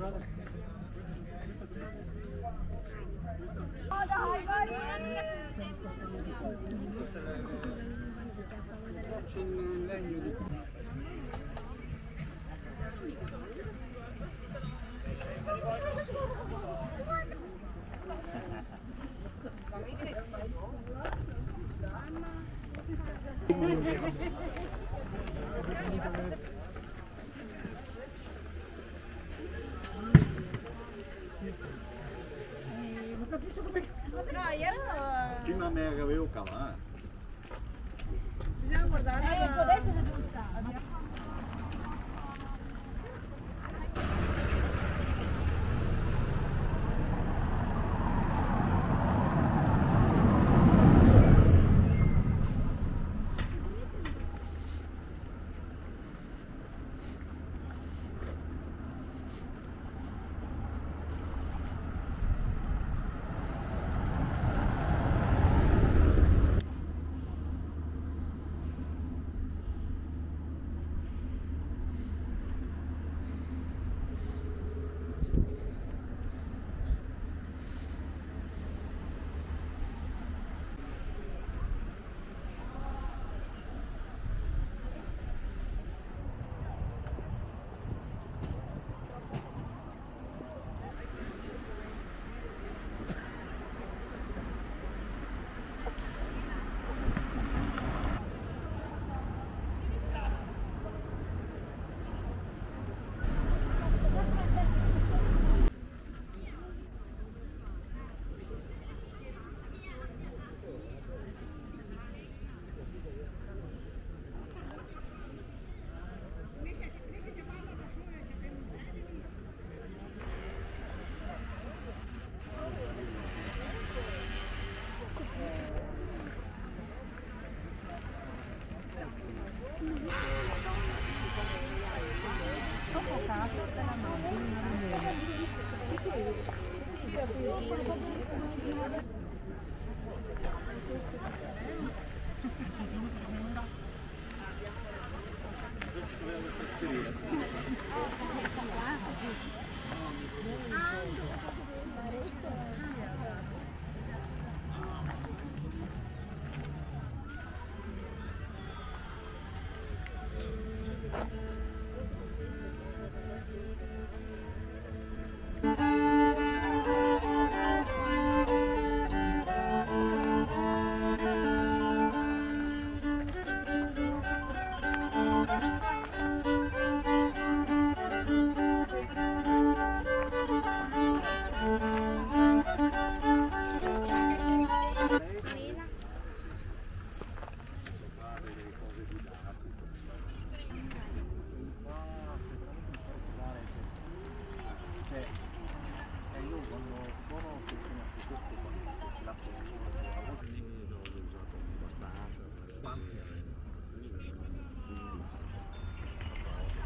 Oh dai, vai! C'è il legno di... Non capisco come... No, io... Prima me la avevo cavata. Bisogna guardare... Ecco, adesso sei giusta. Soffocato dalla mamma in una riunione.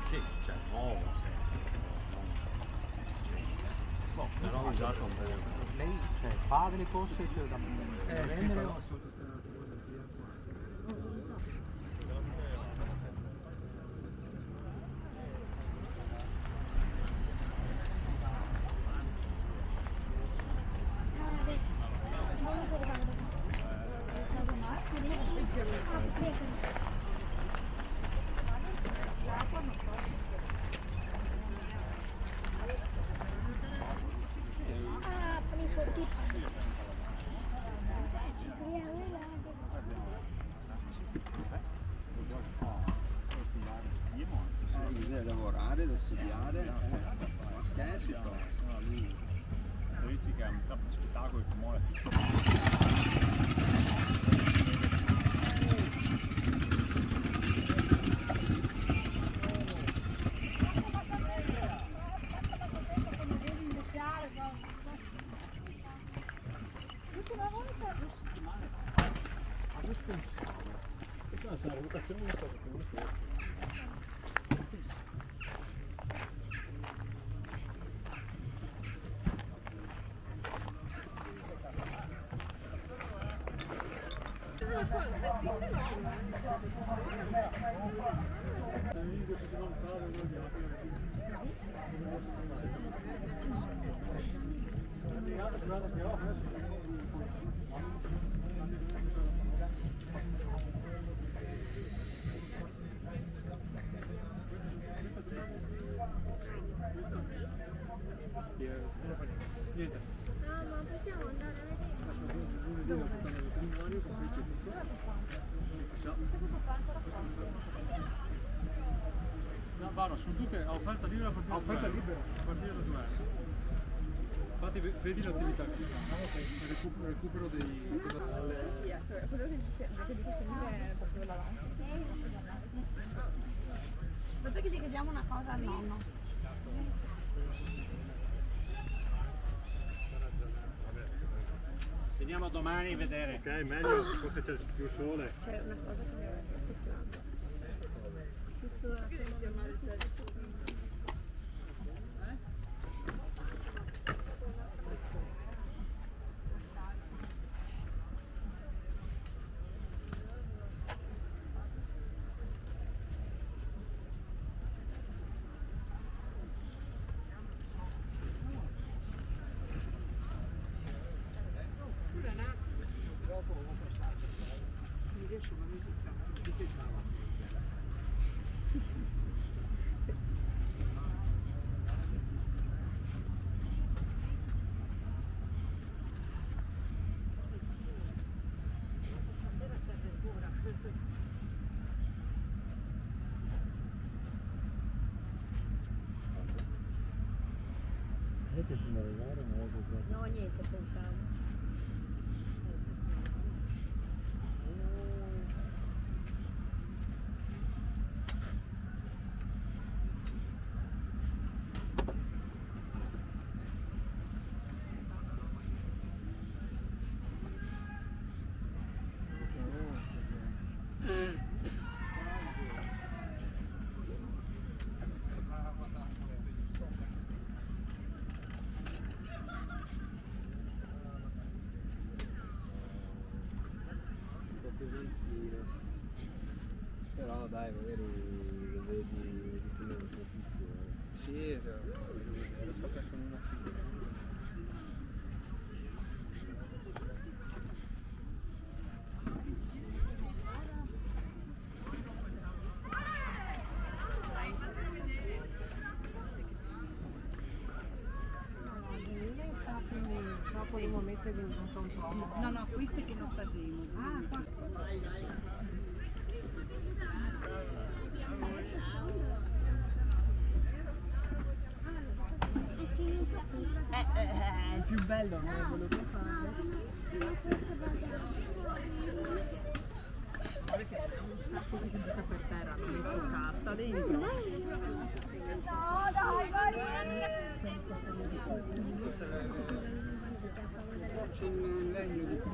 Sì, cioè nuovo, no, però ho usato lei cioè, fa delle cose cioè, da vendere o Bisogna lavorare, da studiare, No, lui che è un tappo spettacolo che muore. Questa è una votazione che sta facendo fuori. non fa niente. Niente. Ah, ma possiamo andare a vedere? Assolutamente, lunedì la portare al matrimonio, con fece tutto. No, Paolo, sono tutte a offerta libera a partire da 2 euro. A partire da 2 euro. Infatti vedi l'attività che fanno, recupero dei... Sì, ecco, quello che dico sempre è proprio l'avanti. Aspetta che gli chiediamo una cosa al nonno. Veniamo domani a vedere. Ok, meglio, forse c'è più sole. C'è una cosa che mi aveva stupito. No, niente, pensavo. Però dai, magari vedi più le notizie. Sì, lo so che sono un accidente. Podevo mettere dentro un po'. No, no, queste che non facevo. Ah, qua. È il più bello, non è quello che fare. Guarda che è un sacco di butta per terra, ha messo carta dentro. No, dai, C'è un legno di più.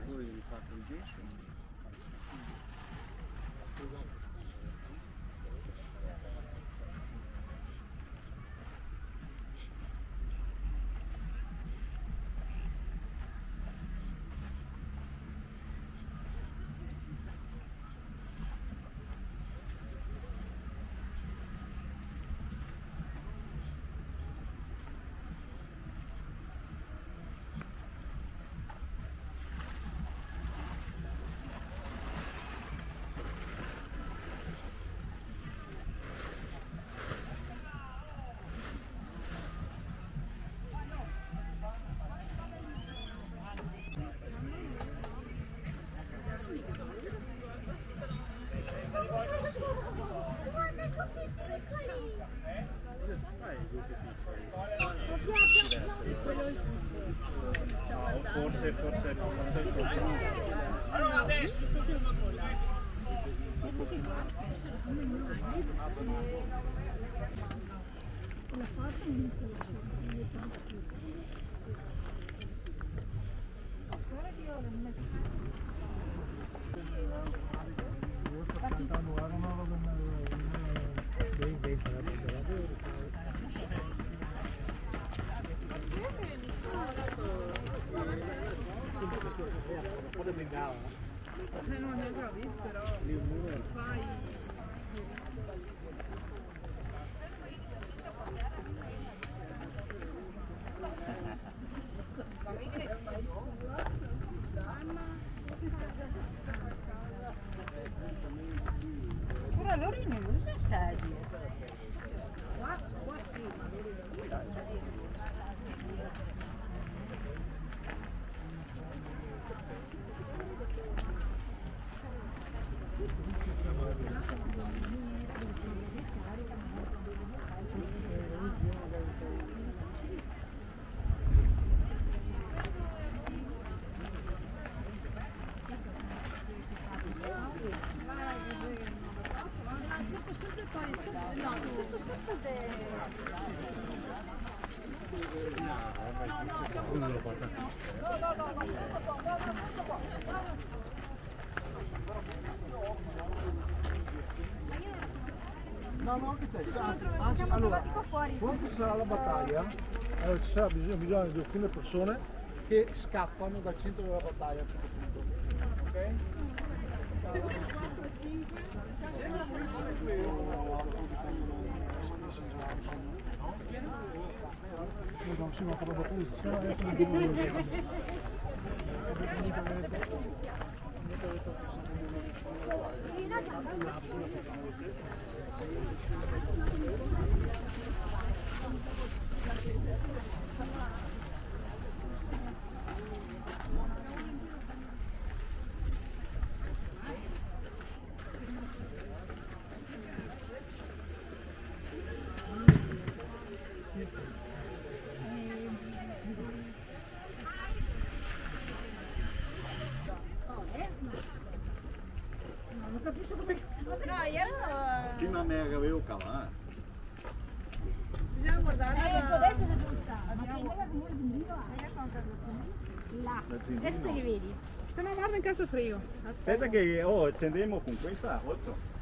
Voi vi fate il gesso? La foto mi Non è bravissimo, però fai... Però loro non usa sedie. Qua sì. Secondo lo porta. No, no, che te, anzi, allora, quando ci sarà la battaglia, allora ci sarà bisogno di alcune persone che scappano dal centro della battaglia a un certo punto. Ok? No, sì, ma proprio questo, se no adesso non devo Sì, ma me la avevo cavata. Bisogna guardare Ecco, adesso è giusta. Ma prendeva come un dio. Là. Adesso te li vedi. Se no guarda in casa frigo. Aspetta che accendiamo con questa 8.